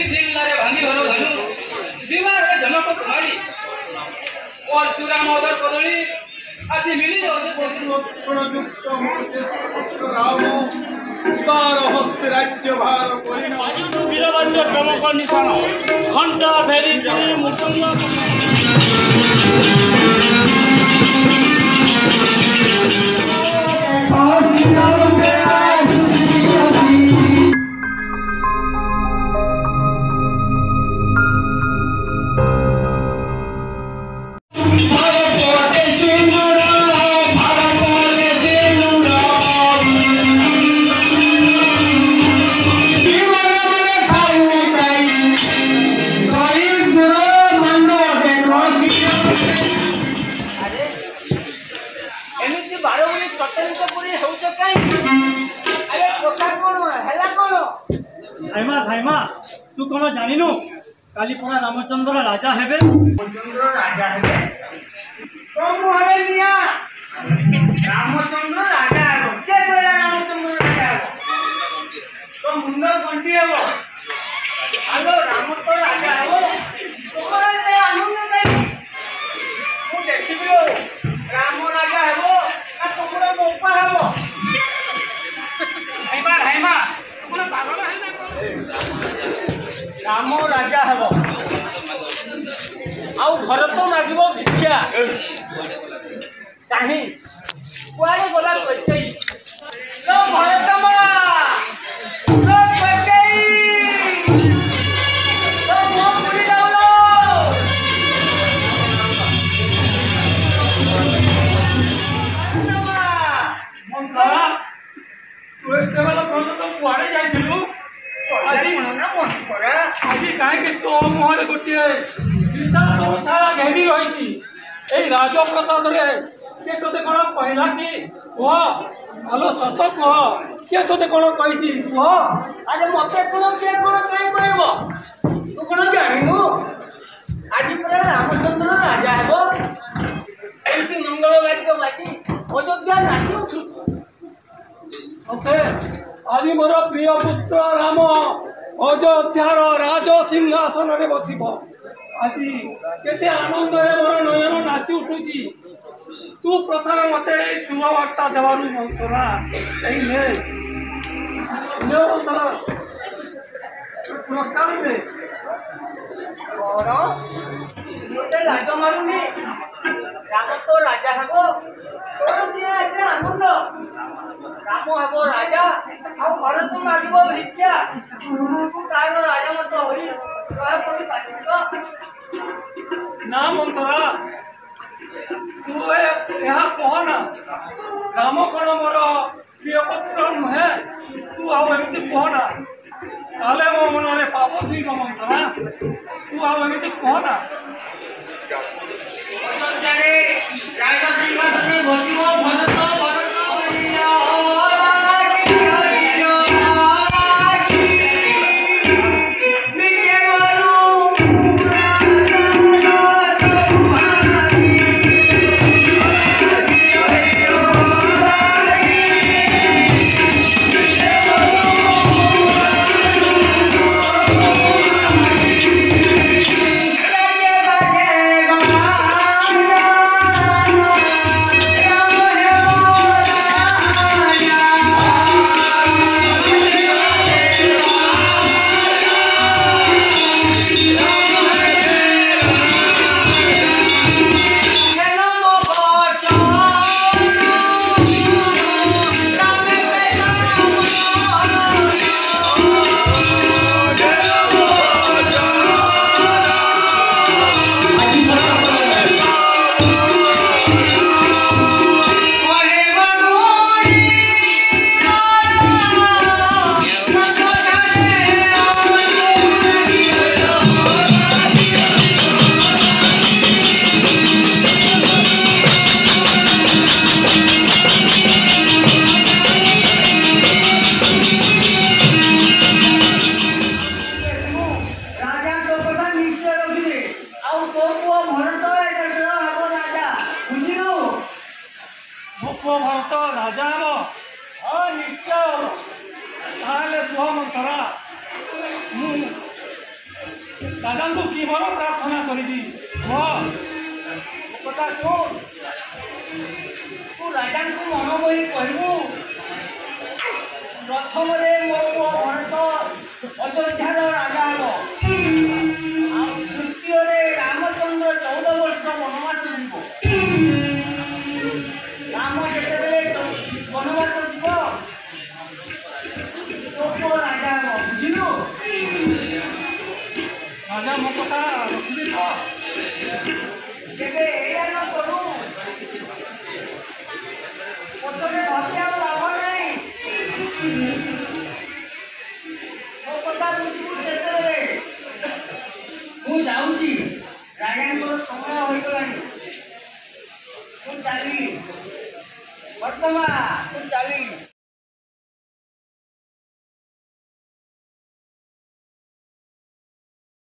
जिल्लारे भांगी भरो धनु विवाह जनक कुमारी और चूरा मदर कदली आसी मिली राम तार हस्त राज्य भार करिन वीरराज्य प्रमुख निशान घंटा फेरी मुकुंद तू कौन जानिनु काली परा रामचंद्र राजा हेबे रामचंद्र राजा हेबे तो मुहरे निया रामचंद्र राजा हेबो के बोला रामचंद्र राजा हेबो तो मुंडो गंटी हेबो आलो राम तो राजा हेबो तोरे से आनंद नहीं मु देखिबिलो राम राजा हेबो आ तोरे मोपा हेबो हाइमा तोरे पागल है ना राम राजा हेब आउ घर तो मागिब भिक्षा कहीं कुआड़े गला कैकेयी लो भरतमा लो कैकेयी लो मुंह पुरी जाउलो मंगला तू एते वाला कोन तो कुआड़े जाइथिलु आज कहीं तो मुहर गोटे विशाल घेरी रही राजप्रसाद किए ते कौन कहला कि कह भलो सत कह किए ते कौन कही कह अरे मत कौन किए कौन कहीं कह तू कौन जानू आज पूरा रामचंद्र राजा हेब मंगल वाद्य बाजी अयोध्या नाची उठू आज मोर प्रिय पुत्र राम अयोध्यार राज सिंहासन में बसिब आज केते आनंद मोर नयन नाची उठुची तू प्रथम मत शुभवार्ता देवारू मंत्रा मंत्रा पुरस्कार दे राज मारूनी राम तो राजा हेब तोर आनंद राम हेब राजा आ भरत मागिब भिक्षा तार राजा मत होई ना मंत्रा तू यहाँ कहना राम कौन मोर प्रिय पुत्र नुहे तू आमती कहना ताले मो मन में पाप थी मंत्रा तू आमती कहना भरत राजा हम हाँ निश्चय कह मंथरा ରାଜାଙ୍କୁ କି ବର ପ୍ରାର୍ଥନା କରିବି କଥା ଶୁଣ ତୁ ରାଜାଙ୍କୁ ମନ କରି କହିବୁ ପ୍ରଥମରେ ମୋ ପୁଅ ଭରତ ଅଯୋଧ୍ୟାର ରାଜା ହେବ ଆଉ ଦ୍ୱିତୀୟରେ ରାମଚନ୍ଦ୍ର 14 ବର୍ଷ ବନବାସ ଯିବ ରାମ ଯେତେବେଳେ ବନବାସ ଯିବ ତୋ ପୁଅ ରାଜା ହେବ ବୁଝିଲୁ ରାଜା ମୋ କଥା ରଖିବି ତ କେବେ ଏଇଆ ନ କରୁ ପଛରେ ଭାବି ଆଉ ଲାଭ ନାହିଁ ମୋ କଥା ବୁଝିବୁ ସେତେବେଳେ ମୁଁ ଯାଉଛି ରାଜାଙ୍କର ସମୟ ହୋଇଗଲାଣି ମୁଁ ଚାଲିଲି ବର୍ତ୍ତମାନ